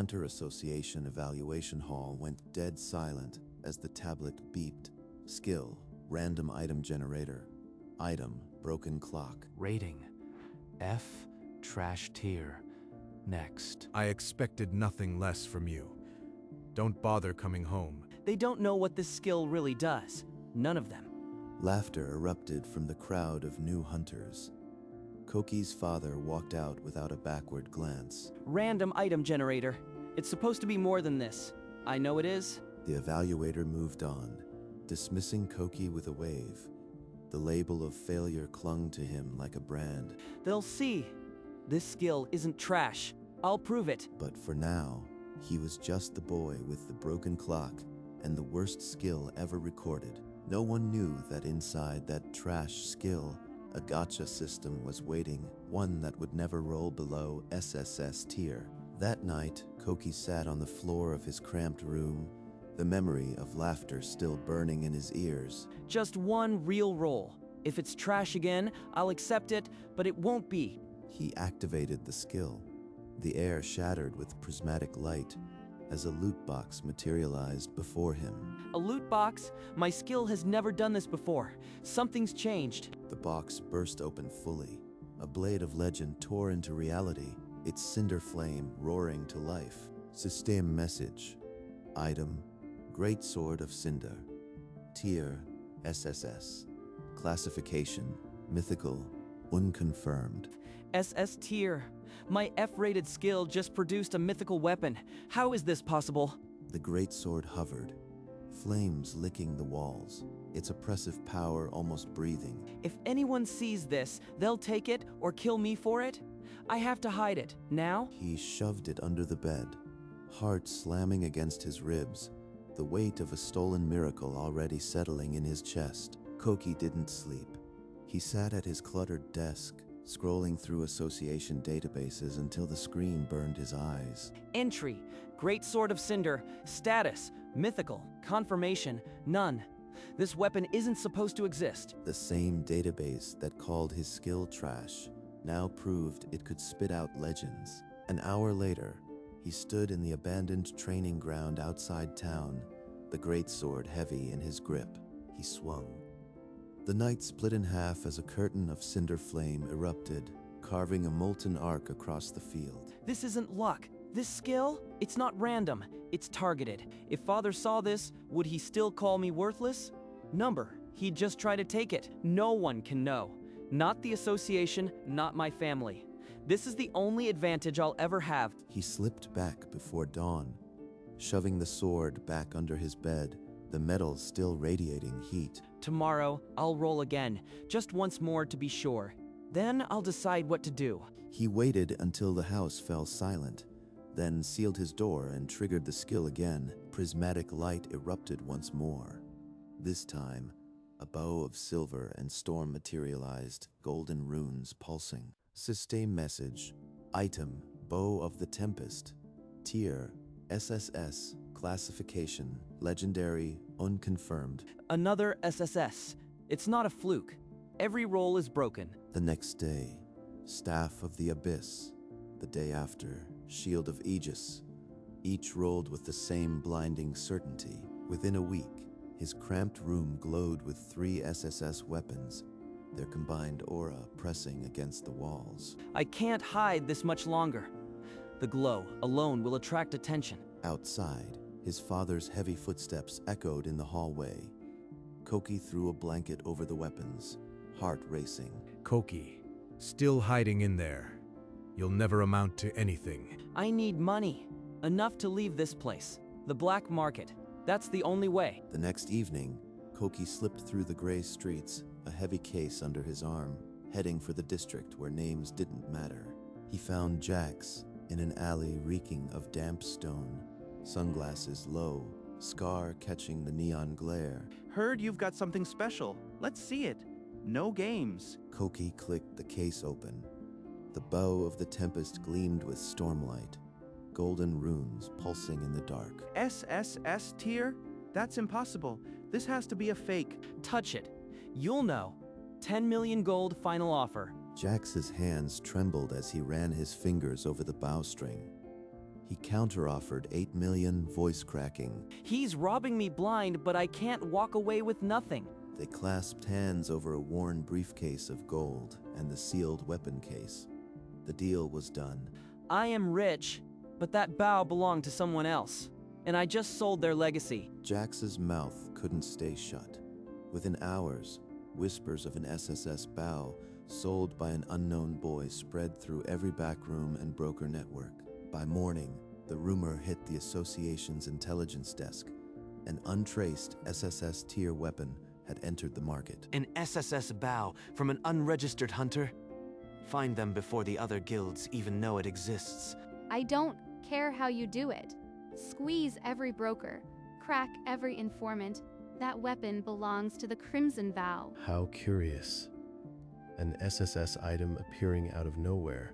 Hunter Association evaluation hall went dead silent as the tablet beeped. Skill, random item generator. Item, broken clock. Rating, F, trash tier. Next. I expected nothing less from you. Don't bother coming home. They don't know what this skill really does. None of them. Laughter erupted from the crowd of new hunters. Koki's father walked out without a backward glance. Random item generator. It's supposed to be more than this. I know it is. The evaluator moved on, dismissing Koki with a wave. The label of failure clung to him like a brand. They'll see. This skill isn't trash. I'll prove it. But for now, he was just the boy with the broken clock and the worst skill ever recorded. No one knew that inside that trash skill, a gacha system was waiting, one that would never roll below SSS-Tier. That night, Koki sat on the floor of his cramped room, the memory of laughter still burning in his ears. Just one real roll. If it's trash again, I'll accept it, but it won't be. He activated the skill. The air shattered with prismatic light as a loot box materialized before him. A loot box? My skill has never done this before. Something's changed. The box burst open fully. A blade of legend tore into reality, its cinder flame roaring to life. System message. Item, Great Sword of Cinder. Tier, SSS. Classification, mythical, unconfirmed. SS-Tier. My F-rated skill just produced a mythical weapon. How is this possible? The great sword hovered, flames licking the walls, its oppressive power almost breathing. If anyone sees this, they'll take it or kill me for it? I have to hide it. Now? He shoved it under the bed, heart slamming against his ribs, the weight of a stolen miracle already settling in his chest. Koki didn't sleep. He sat at his cluttered desk, scrolling through association databases until the screen burned his eyes. Entry, Great Sword of Cinder, status, mythical, confirmation, none. This weapon isn't supposed to exist. The same database that called his skill trash now proved it could spit out legends. An hour later, he stood in the abandoned training ground outside town, the great sword heavy in his grip. He swung. The night split in half as a curtain of cinder flame erupted, carving a molten arc across the field. This isn't luck. This skill, it's not random. It's targeted. If Father saw this, would he still call me worthless? Number, he'd just try to take it. No one can know. Not the association, not my family. This is the only advantage I'll ever have. He slipped back before dawn, shoving the sword back under his bed, the metal still radiating heat. Tomorrow, I'll roll again, just once more to be sure. Then I'll decide what to do. He waited until the house fell silent, then sealed his door and triggered the skill again. Prismatic light erupted once more. This time, a bow of silver and storm materialized, golden runes pulsing. System message. Item, Bow of the Tempest. Tier, SSS. Classification, legendary, unconfirmed. Another SSS. It's not a fluke. Every roll is broken. The next day, Staff of the Abyss. The day after, Shield of Aegis. Each rolled with the same blinding certainty. Within a week, his cramped room glowed with 3 SSS weapons, their combined aura pressing against the walls. I can't hide this much longer. The glow alone will attract attention. Outside, his father's heavy footsteps echoed in the hallway. Koki threw a blanket over the weapons, heart racing. Koki, still hiding in there. You'll never amount to anything. I need money. Enough to leave this place. The black market. That's the only way. The next evening, Koki slipped through the gray streets, a heavy case under his arm, heading for the district where names didn't matter. He found Jax in an alley reeking of damp stone, sunglasses low, scar catching the neon glare. Heard you've got something special. Let's see it. No games. Koki clicked the case open. The bow of the Tempest gleamed with stormlight, golden runes pulsing in the dark. SSS-Tier? That's impossible. This has to be a fake. Touch it. You'll know. 10 million gold final offer. Jax's hands trembled as he ran his fingers over the bowstring. He counteroffered 8 million, voice cracking. He's robbing me blind, but I can't walk away with nothing. They clasped hands over a worn briefcase of gold and the sealed weapon case. The deal was done. I am rich, but that bow belonged to someone else, and I just sold their legacy. Jax's mouth couldn't stay shut. Within hours, whispers of an SSS bow sold by an unknown boy spread through every backroom and broker network. By morning, the rumor hit the association's intelligence desk. An untraced SSS-Tier weapon had entered the market. An SSS bow from an unregistered hunter? Find them before the other guilds even know it exists. I don't care how you do it. Squeeze every broker, crack every informant. That weapon belongs to the Crimson Vow. How curious. An SSS item appearing out of nowhere.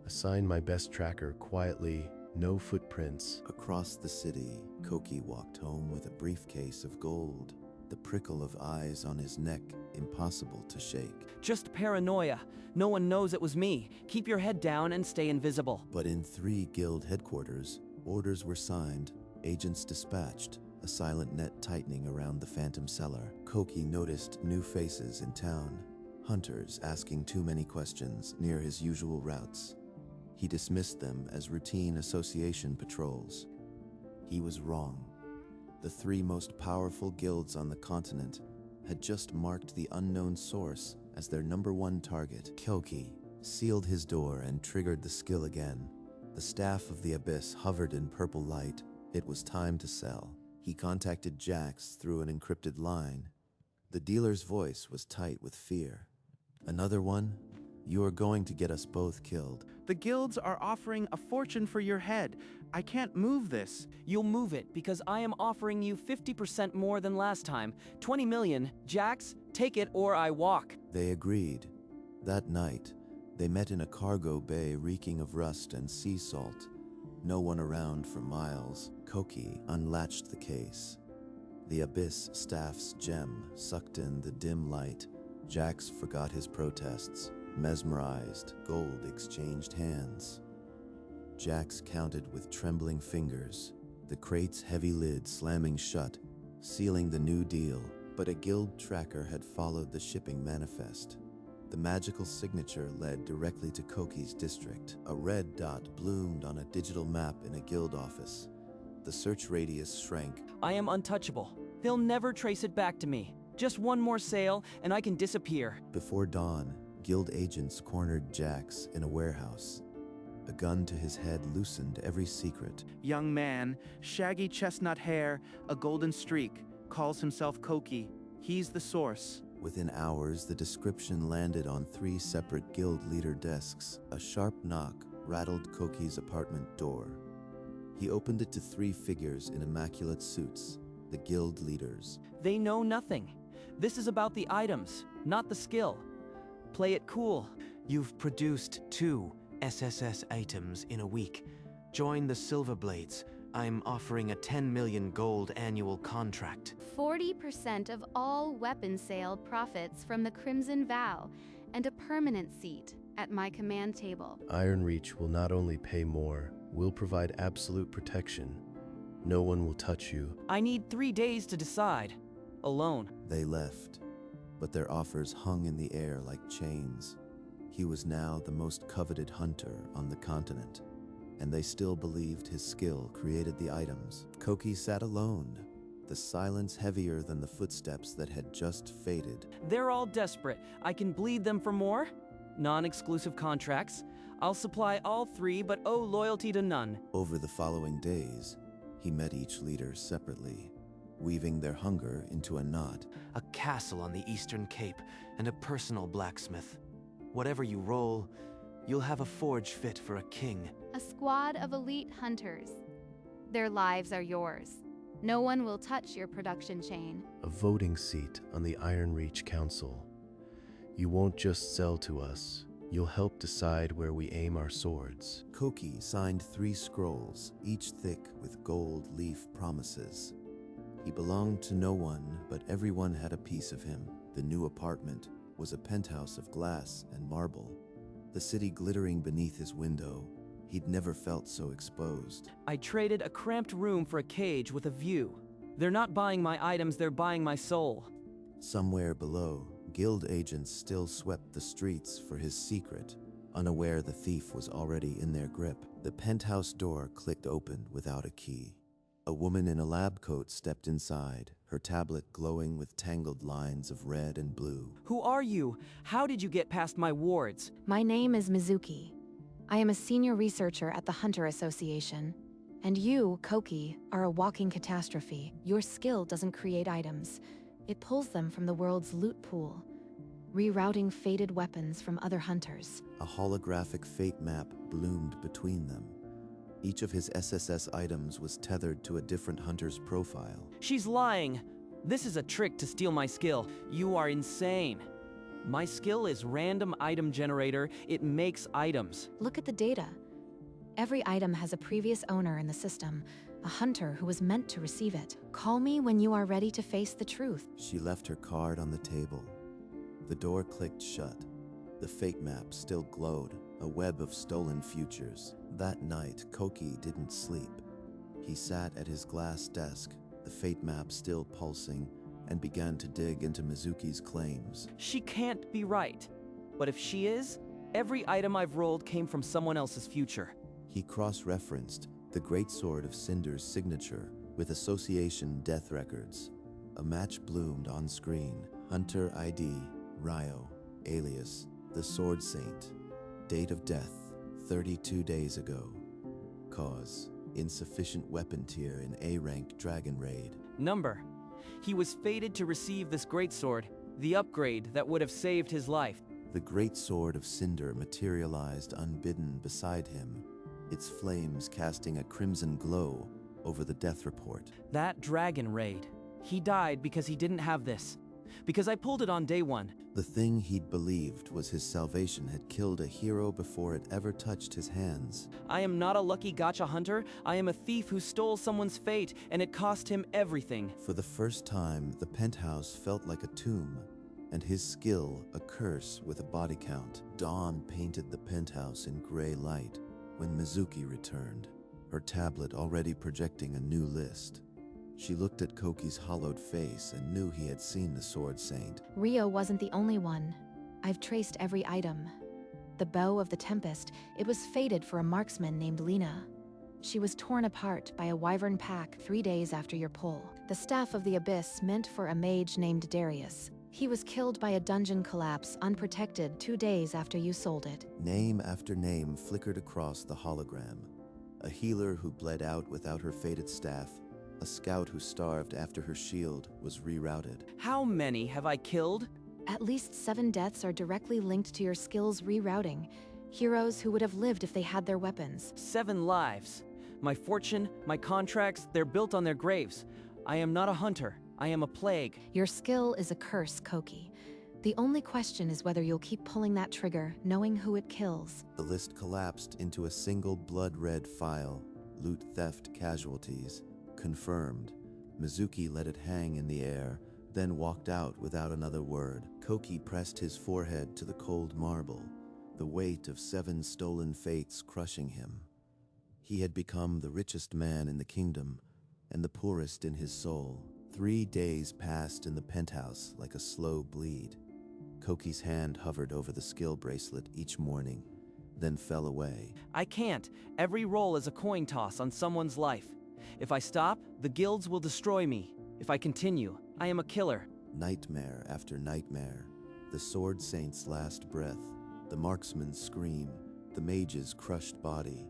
Assign my best tracker quietly, no footprints. Across the city, Koki walked home with a briefcase of gold, the prickle of eyes on his neck impossible to shake. Just paranoia. No one knows it was me. Keep your head down and stay invisible. But in 3 guild headquarters, orders were signed, agents dispatched, a silent net tightening around the phantom cellar. Koki noticed new faces in town, hunters asking too many questions near his usual routes. He dismissed them as routine association patrols. He was wrong. The 3 most powerful guilds on the continent had just marked the unknown source as their #1 target. Koki sealed his door and triggered the skill again. The staff of the abyss hovered in purple light. It was time to sell. He contacted Jax through an encrypted line. The dealer's voice was tight with fear. Another one? You are going to get us both killed. The guilds are offering a fortune for your head. I can't move this. You'll move it because I am offering you 50% more than last time. 20 million. Jax, take it or I walk. They agreed. That night, they met in a cargo bay reeking of rust and sea salt. No one around for miles. Koki unlatched the case. The abyss staff's gem sucked in the dim light. Jax forgot his protests. Mesmerized, gold exchanged hands. Jax counted with trembling fingers, the crate's heavy lid slamming shut, sealing the new deal. But a guild tracker had followed the shipping manifest. The magical signature led directly to Koki's district. A red dot bloomed on a digital map in a guild office. The search radius shrank. I am untouchable. They'll never trace it back to me. Just one more sale and I can disappear. Before dawn, guild agents cornered Jax in a warehouse. A gun to his head loosened every secret. Young man, shaggy chestnut hair, a golden streak, calls himself Koki. He's the source. Within hours, the description landed on 3 separate guild leader desks. A sharp knock rattled Koki's apartment door. He opened it to 3 figures in immaculate suits, the guild leaders. They know nothing. This is about the items, not the skill. Play it cool. You've produced 2 SSS items in a week. Join the Silver Blades. I'm offering a 10 million gold annual contract. 40% of all weapon sale profits from the Crimson Vow, and a permanent seat at my command table. Ironreach will not only pay more, we'll provide absolute protection. No one will touch you. I need 3 days to decide. Alone. They left, but their offers hung in the air like chains. He was now the most coveted hunter on the continent, and they still believed his skill created the items. Koki sat alone, the silence heavier than the footsteps that had just faded. They're all desperate. I can bleed them for more. Non-exclusive contracts. I'll supply all 3 but owe loyalty to none. Over the following days, he met each leader separately, weaving their hunger into a knot. A castle on the Eastern Cape and a personal blacksmith. Whatever you roll, you'll have a forge fit for a king. A squad of elite hunters. Their lives are yours. No one will touch your production chain. A voting seat on the Ironreach Council. You won't just sell to us, you'll help decide where we aim our swords. Koki signed 3 scrolls, each thick with gold leaf promises. He belonged to no one, but everyone had a piece of him. The new apartment was a penthouse of glass and marble, the city glittering beneath his window, He'd never felt so exposed. I traded a cramped room for a cage with a view. They're not buying my items, they're buying my soul. Somewhere below, guild agents still swept the streets for his secret, unaware the thief was already in their grip. The penthouse door clicked open without a key. A woman in a lab coat stepped inside, her tablet glowing with tangled lines of red and blue. Who are you? How did you get past my wards? My name is Mizuki. I am a senior researcher at the Hunter Association. And you, Koki, are a walking catastrophe. Your skill doesn't create items. It pulls them from the world's loot pool, rerouting fated weapons from other hunters. A holographic fate map bloomed between them. Each of his SSS items was tethered to a different hunter's profile. She's lying. This is a trick to steal my skill. You are insane. My skill is random item generator. It makes items. Look at the data. Every item has a previous owner in the system, a hunter who was meant to receive it. Call me when you are ready to face the truth. She left her card on the table. The door clicked shut. The fate map still glowed, a web of stolen futures. That night, Koki didn't sleep. He sat at his glass desk, the fate map still pulsing, and began to dig into Mizuki's claims. She can't be right. But if she is, every item I've rolled came from someone else's future. He cross-referenced the Greatsword of Cinder's signature with Association death records. A match bloomed on screen. Hunter ID, Ryo, alias, the Sword Saint. Date of death, 32 days ago. Cause, insufficient weapon tier in A-rank Dragon Raid. Number. He was fated to receive this greatsword, the upgrade that would have saved his life. The great sword of Cinder materialized unbidden beside him, its flames casting a crimson glow over the death report. That Dragon Raid. He died because he didn't have this. Because I pulled it on day one. The thing he'd believed was his salvation had killed a hero before it ever touched his hands. I am not a lucky gacha hunter. I am a thief who stole someone's fate, and it cost him everything. For the first time, the penthouse felt like a tomb, and his skill a curse with a body count. Dawn painted the penthouse in gray light when Mizuki returned, her tablet already projecting a new list. She looked at Koki's hollowed face and knew he had seen the Sword Saint. Ryo wasn't the only one. I've traced every item. The bow of the Tempest, it was fated for a marksman named Lena. She was torn apart by a wyvern pack 3 days after your pull. The Staff of the Abyss meant for a mage named Darius. He was killed by a dungeon collapse unprotected 2 days after you sold it. Name after name flickered across the hologram. A healer who bled out without her fated staff, a scout who starved after her shield was rerouted. How many have I killed? At least 7 deaths are directly linked to your skill's rerouting. Heroes who would have lived if they had their weapons. 7 lives. My fortune, my contracts, they're built on their graves. I am not a hunter. I am a plague. Your skill is a curse, Koki. The only question is whether you'll keep pulling that trigger, knowing who it kills. The list collapsed into a single blood-red file. Loot theft casualties. Confirmed. Mizuki let it hang in the air, then walked out without another word. Koki pressed his forehead to the cold marble, the weight of 7 stolen fates crushing him. He had become the richest man in the kingdom, and the poorest in his soul. 3 days passed in the penthouse like a slow bleed. Koki's hand hovered over the skill bracelet each morning, then fell away. I can't. Every roll is a coin toss on someone's life. If I stop, the guilds will destroy me. If I continue, I am a killer. Nightmare after nightmare. The Sword Saint's last breath, the marksman's scream, the mage's crushed body.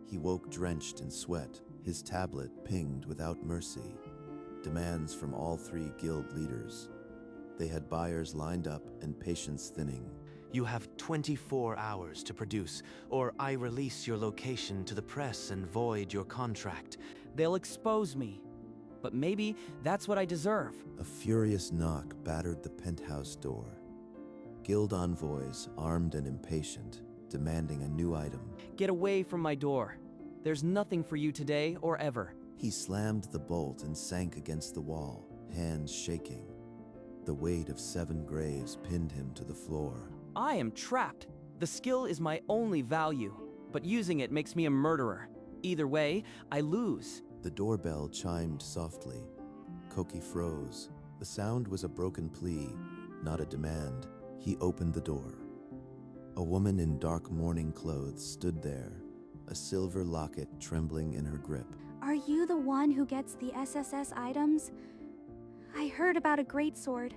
He woke drenched in sweat, his tablet pinged without mercy. Demands from all 3 guild leaders. They had buyers lined up and patience thinning. You have 24 hours to produce, or I release your location to the press and void your contract. They'll expose me. But maybe that's what I deserve. A furious knock battered the penthouse door. Guild envoys, armed and impatient, demanding a new item. Get away from my door. There's nothing for you today or ever. He slammed the bolt and sank against the wall, hands shaking. The weight of 7 graves pinned him to the floor. I am trapped. The skill is my only value. but using it makes me a murderer. Either way, I lose. The doorbell chimed softly. Koki froze. The sound was a broken plea, not a demand. He opened the door. A woman in dark mourning clothes stood there, a silver locket trembling in her grip. Are you the one who gets the SSS items? I heard about a great sword.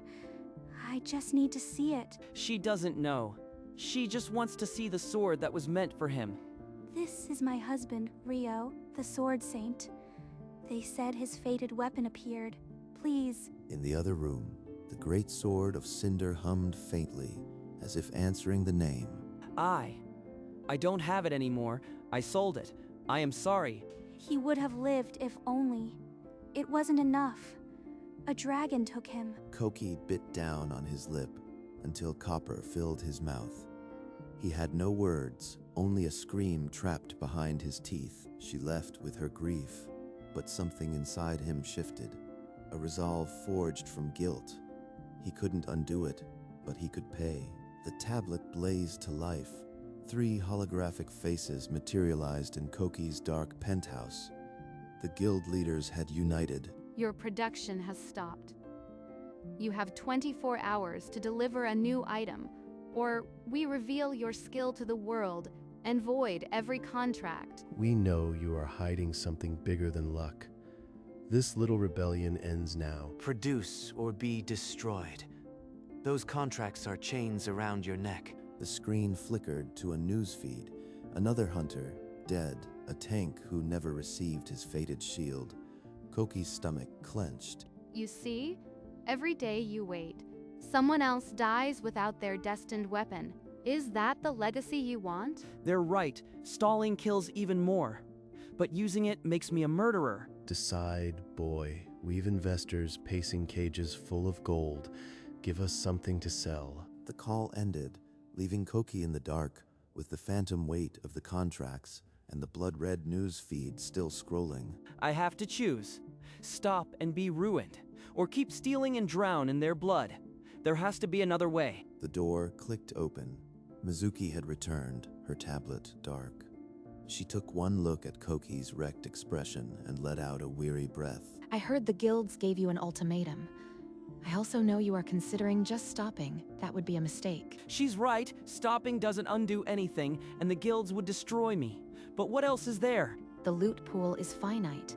I just need to see it. She doesn't know. She just wants to see the sword that was meant for him. This is my husband, Rio, the Sword Saint. They said his fated weapon appeared. Please. In the other room, the great sword of Cinder hummed faintly, as if answering the name. I don't have it anymore. I sold it. I am sorry. He would have lived if only. It wasn't enough. A dragon took him. Koki bit down on his lip until copper filled his mouth. He had no words, only a scream trapped behind his teeth. She left with her grief, but something inside him shifted, a resolve forged from guilt. He couldn't undo it, but he could pay. The tablet blazed to life. 3 holographic faces materialized in Koki's dark penthouse. The guild leaders had united. Your production has stopped. You have 24 hours to deliver a new item, or we reveal your skill to the world and void every contract. We know you are hiding something bigger than luck. This little rebellion ends now. Produce or be destroyed. Those contracts are chains around your neck. The screen flickered to a newsfeed. Another hunter, dead, a tank who never received his fated shield. Koki's stomach clenched. You see? Every day you wait, someone else dies without their destined weapon. Is that the legacy you want? They're right. Stalling kills even more. But using it makes me a murderer. Decide, boy. We've investors pacing cages full of gold. Give us something to sell. The call ended, leaving Koki in the dark with the phantom weight of the contracts and the blood-red news feed still scrolling. I have to choose. Stop and be ruined, or keep stealing and drown in their blood. There has to be another way. The door clicked open. Mizuki had returned, her tablet dark. She took one look at Koki's wrecked expression and let out a weary breath. I heard the guilds gave you an ultimatum. I also know you are considering just stopping. That would be a mistake. She's right. Stopping doesn't undo anything, and the guilds would destroy me. But what else is there? The loot pool is finite.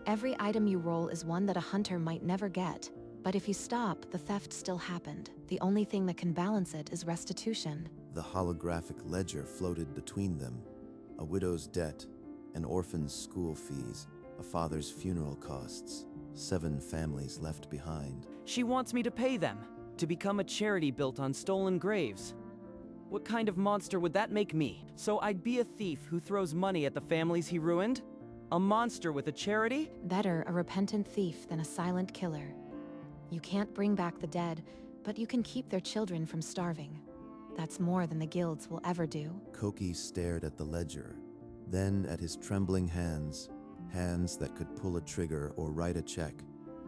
Every item you roll is one that a hunter might never get. But if you stop, the theft still happened. The only thing that can balance it is restitution. The holographic ledger floated between them. A widow's debt, an orphan's school fees, a father's funeral costs, 7 families left behind. She wants me to pay them, to become a charity built on stolen graves. What kind of monster would that make me? So I'd be a thief who throws money at the families he ruined? A monster with a charity? Better a repentant thief than a silent killer. You can't bring back the dead, but you can keep their children from starving. That's more than the guilds will ever do. Koki stared at the ledger, then at his trembling hands, hands that could pull a trigger or write a check.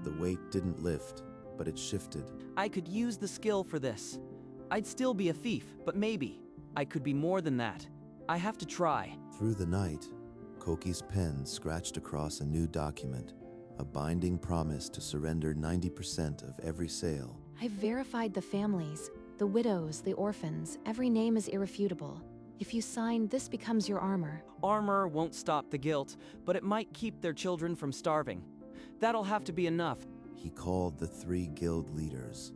The weight didn't lift, but it shifted. I could use the skill for this. I'd still be a thief, but maybe I could be more than that. I have to try. Through the night, Koki's pen scratched across a new document, a binding promise to surrender 90% of every sale. I've verified the families, the widows, the orphans. Every name is irrefutable. If you sign, this becomes your armor. Armor won't stop the guilt, but it might keep their children from starving. That'll have to be enough. He called the 3 guild leaders.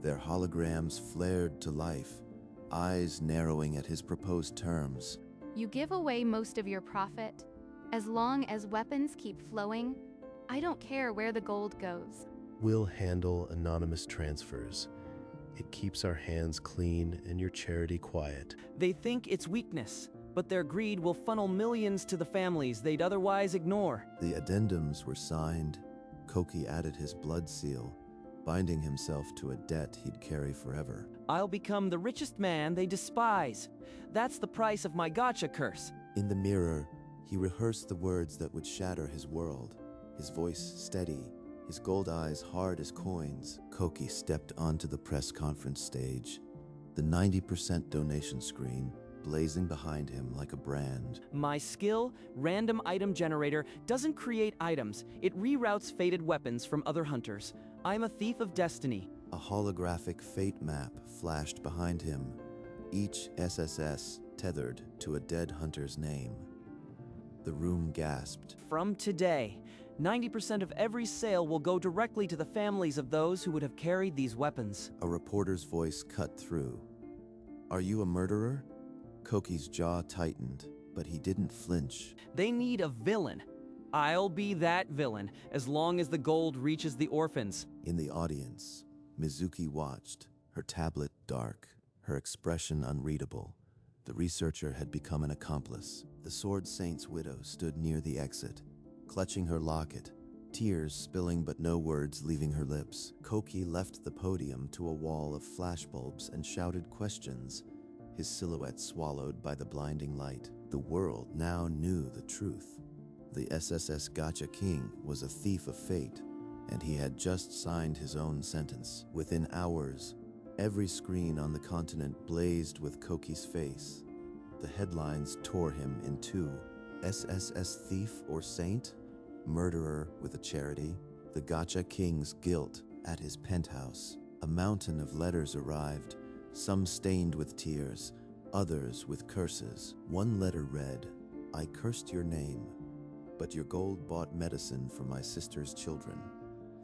Their holograms flared to life, eyes narrowing at his proposed terms. You give away most of your profit. As long as weapons keep flowing, I don't care where the gold goes. We'll handle anonymous transfers. It keeps our hands clean and your charity quiet. They think it's weakness, but their greed will funnel millions to the families they'd otherwise ignore. The addendums were signed. Koki added his blood seal, binding himself to a debt he'd carry forever. I'll become the richest man they despise. That's the price of my Gacha curse. In the mirror, he rehearsed the words that would shatter his world, his voice steady, his gold eyes hard as coins. Koki stepped onto the press conference stage. The 90% donation screen, blazing behind him like a brand. My skill, Random Item Generator, doesn't create items. It reroutes fated weapons from other hunters. I'm a thief of destiny. A holographic fate map flashed behind him, each SSS tethered to a dead hunter's name. The room gasped. From today, 90% of every sale will go directly to the families of those who would have carried these weapons. A reporter's voice cut through. Are you a murderer? Koki's jaw tightened, but he didn't flinch. They need a villain. I'll be that villain, as long as the gold reaches the orphans. In the audience, Mizuki watched, her tablet dark, her expression unreadable. The researcher had become an accomplice. The Sword Saint's widow stood near the exit, clutching her locket, tears spilling but no words leaving her lips. Koki left the podium to a wall of flashbulbs and shouted questions, his silhouette swallowed by the blinding light. The world now knew the truth. The SSS Gacha King was a thief of fate, and he had just signed his own sentence. Within hours, every screen on the continent blazed with Koki's face. The headlines tore him in two. SSS thief or saint? Murderer with a charity? The Gacha King's guilt at his penthouse. A mountain of letters arrived, some stained with tears, others with curses. One letter read, I cursed your name, but your gold bought medicine for my sister's children.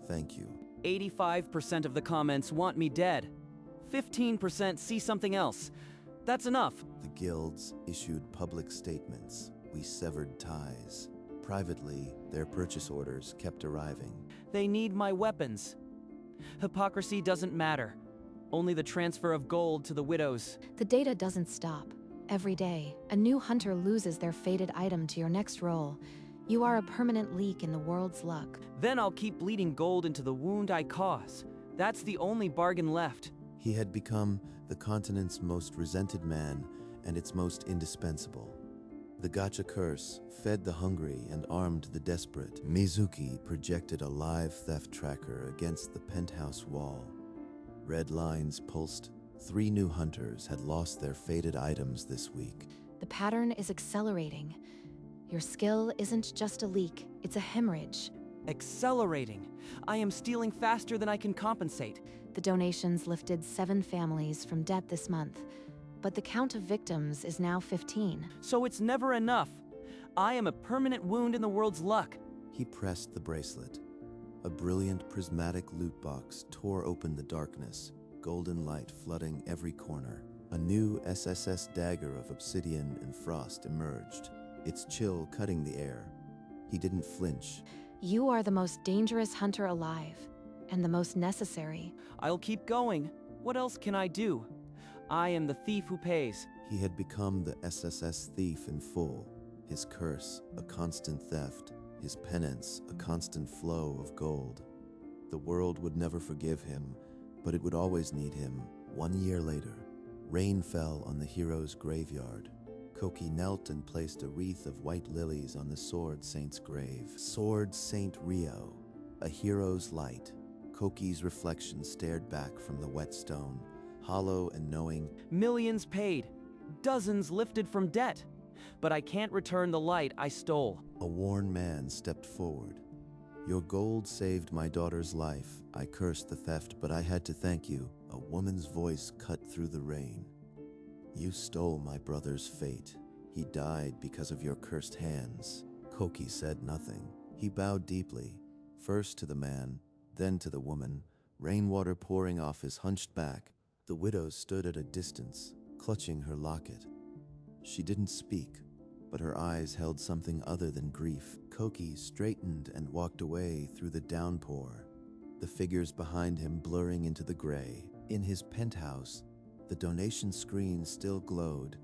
Thank you. 85% of the comments want me dead. 15% see something else. That's enough. The guilds issued public statements. We severed ties. Privately, their purchase orders kept arriving. They need my weapons. Hypocrisy doesn't matter. Only the transfer of gold to the widows. The data doesn't stop. Every day, a new hunter loses their fated item to your next roll. You are a permanent leak in the world's luck. Then I'll keep bleeding gold into the wound I cause. That's the only bargain left. He had become the continent's most resented man and its most indispensable. The Gacha curse fed the hungry and armed the desperate. Mizuki projected a live theft tracker against the penthouse wall. Red lines pulsed. 3 new hunters had lost their fated items this week. The pattern is accelerating. Your skill isn't just a leak, it's a hemorrhage. Accelerating. I am stealing faster than I can compensate. The donations lifted 7 families from debt this month, but the count of victims is now 15. So it's never enough. I am a permanent wound in the world's luck. He pressed the bracelet. A brilliant prismatic loot box tore open the darkness, golden light flooding every corner. A new SSS dagger of obsidian and frost emerged, its chill cutting the air. He didn't flinch. You are the most dangerous hunter alive, and the most necessary. I'll keep going. What else can I do? I am the thief who pays. He had become the SSS thief in full. His curse, a constant theft. His penance, a constant flow of gold. The world would never forgive him, but it would always need him. 1 year later, rain fell on the hero's graveyard. Koki knelt and placed a wreath of white lilies on the Sword Saint's grave. Sword Saint Rio, a hero's light. Koki's reflection stared back from the wet stone, hollow and knowing. Millions paid, dozens lifted from debt, but I can't return the light I stole. A worn man stepped forward. Your gold saved my daughter's life. I cursed the theft, but I had to thank you. A woman's voice cut through the rain. You stole my brother's fate. He died because of your cursed hands. Koki said nothing. He bowed deeply, first to the man, then to the woman, rainwater pouring off his hunched back. The widow stood at a distance, clutching her locket. She didn't speak, but her eyes held something other than grief. Koki straightened and walked away through the downpour, the figures behind him blurring into the gray. In his penthouse, the donation screen still glowed.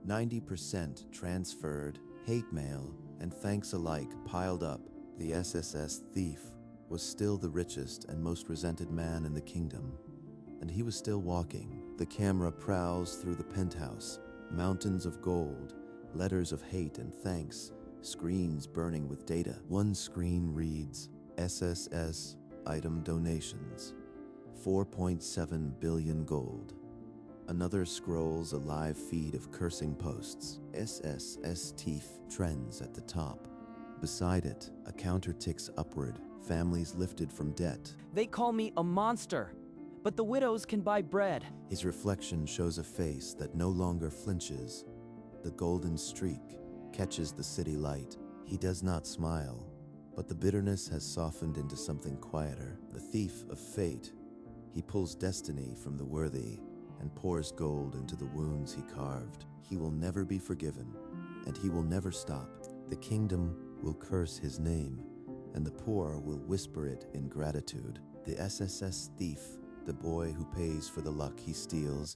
90% transferred, hate mail, and thanks alike piled up. The SSS thief was still the richest and most resented man in the kingdom. And he was still walking. The camera prowls through the penthouse, mountains of gold, letters of hate and thanks, screens burning with data. One screen reads, SSS item donations, 4.7 billion gold. Another scrolls a live feed of cursing posts. SSS-Tier trends at the top. Beside it, a counter ticks upward. Families lifted from debt. They call me a monster, but the widows can buy bread. His reflection shows a face that no longer flinches. The golden streak catches the city light. He does not smile, but the bitterness has softened into something quieter. The thief of fate. He pulls destiny from the worthy and pours gold into the wounds he carved. He will never be forgiven, and he will never stop. The kingdom will curse his name, and the poor will whisper it in gratitude. The SSS thief, the boy who pays for the luck he steals,